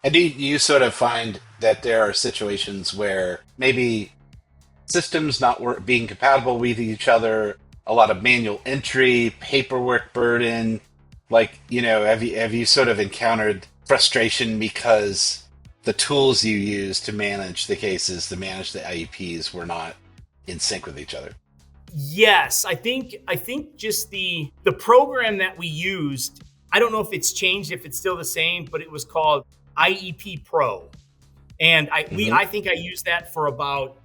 And do you sort of find that there are situations where maybe systems not being compatible with each other, a lot of manual entry, paperwork burden, like, have you sort of encountered frustration because the tools you use to manage the cases, to manage the IEPs were not in sync with each other? Yes, I think just the program that we used, I don't know if it's changed, if it's still the same, but it was called IEP Pro. And Hmm. I think I used that for about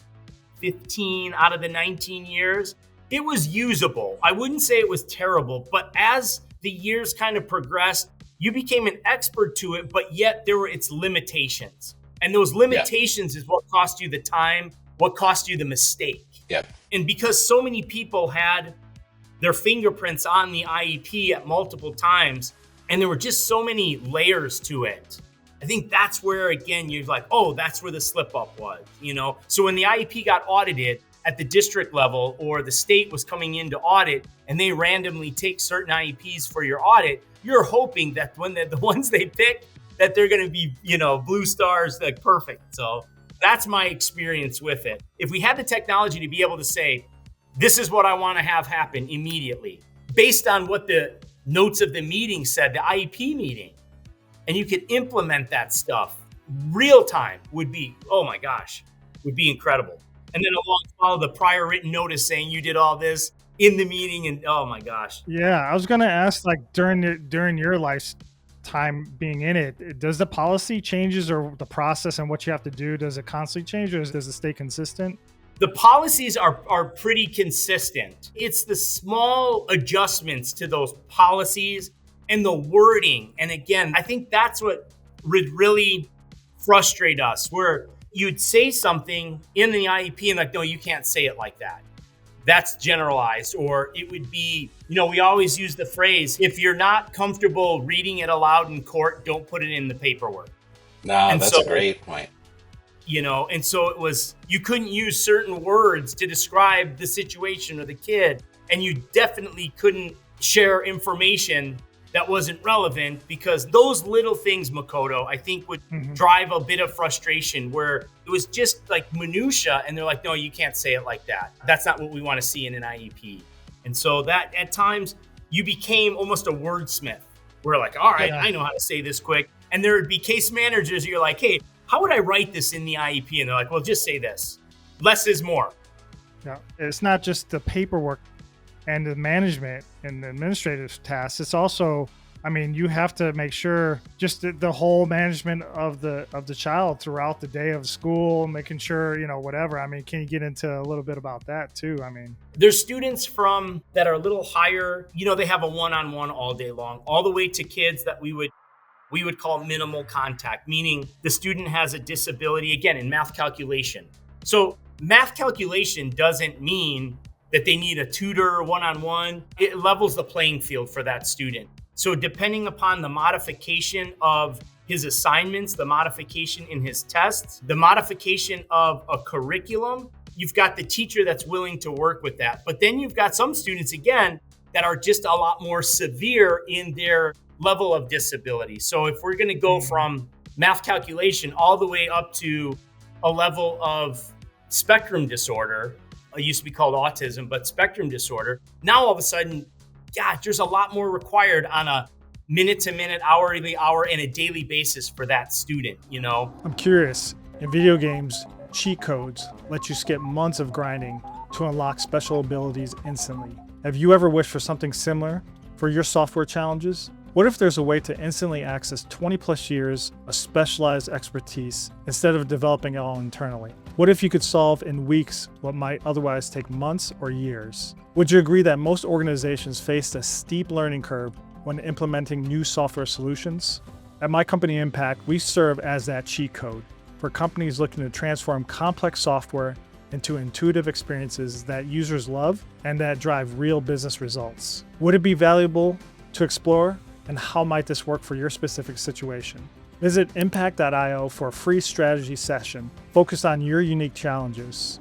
15 out of the 19 years. It was usable. I wouldn't say it was terrible, but as the years kind of progressed, you became an expert to it, but yet there were its limitations. And those Yeah. limitations is what cost you the time, what cost you the mistake. Yeah. And because so many people had their fingerprints on the IEP at multiple times, and there were just so many layers to it. I think that's where, again, you're like, oh, that's where the slip up was. So when the IEP got audited at the district level or the state was coming in to audit and they randomly take certain IEPs for your audit, you're hoping that when the ones they pick, that they're going to be, blue stars, like perfect. So that's my experience with it. If we had the technology to be able to say, this is what I want to have happen immediately, based on what the notes of the meeting said, the IEP meeting, and you could implement that stuff real time, would be, oh my gosh, would be incredible. And then along follow the prior written notice saying you did all this in the meeting, and oh my gosh. Yeah, I was gonna ask, like during your lifetime being in it, does the policy changes or the process and what you have to do, does it constantly change, or does it stay consistent? The policies are pretty consistent. It's the small adjustments to those policies and the wording. And again, I think that's what would really frustrate us, where you'd say something in the IEP and like, no, you can't say it like that. That's generalized. Or it would be, we always use the phrase, if you're not comfortable reading it aloud in court, don't put it in the paperwork. No, And that's a so great point. and so it was, you couldn't use certain words to describe the situation or the kid, and you definitely couldn't share information that wasn't relevant, because those little things, Makoto, I think would Hmm. drive a bit of frustration, where it was just like minutia and they're like, no, you can't say it like that, that's not what we want to see in an IEP. And so that at times you became almost a wordsmith. We're like, all right, Yeah. I know how to say this quick. And there would be case managers, you're like, hey, how would I write this in the IEP? And they're like, well, just say this. Less is more. Yeah, it's not just the paperwork and the management and the administrative tasks. It's also, I mean, you have to make sure just the whole management of the child throughout the day of school, making sure, whatever. I mean, can you get into a little bit about that too? I mean, There's students from that are a little higher, they have a one-on-one all day long, all the way to kids that we would call minimal contact, meaning the student has a disability, again, in math calculation. So math calculation doesn't mean that they need a tutor one-on-one. It levels the playing field for that student. So depending upon the modification of his assignments, the modification in his tests, the modification of a curriculum, you've got the teacher that's willing to work with that. But then you've got some students, again, that are just a lot more severe in their level of disability. So if we're going to go from math calculation all the way up to a level of spectrum disorder, it used to be called autism, but spectrum disorder, now all of a sudden, gosh, there's a lot more required on a minute to minute, hourly hour, and a daily basis for that student. I'm curious. In video games, cheat codes let you skip months of grinding to unlock special abilities instantly. Have you ever wished for something similar for your software challenges? What if there's a way to instantly access 20 plus years of specialized expertise instead of developing it all internally? What if you could solve in weeks what might otherwise take months or years? Would you agree that most organizations face a steep learning curve when implementing new software solutions? At my company Impact, we serve as that cheat code for companies looking to transform complex software into intuitive experiences that users love and that drive real business results. Would it be valuable to explore? And how might this work for your specific situation? Visit impact.io for a free strategy session focused on your unique challenges.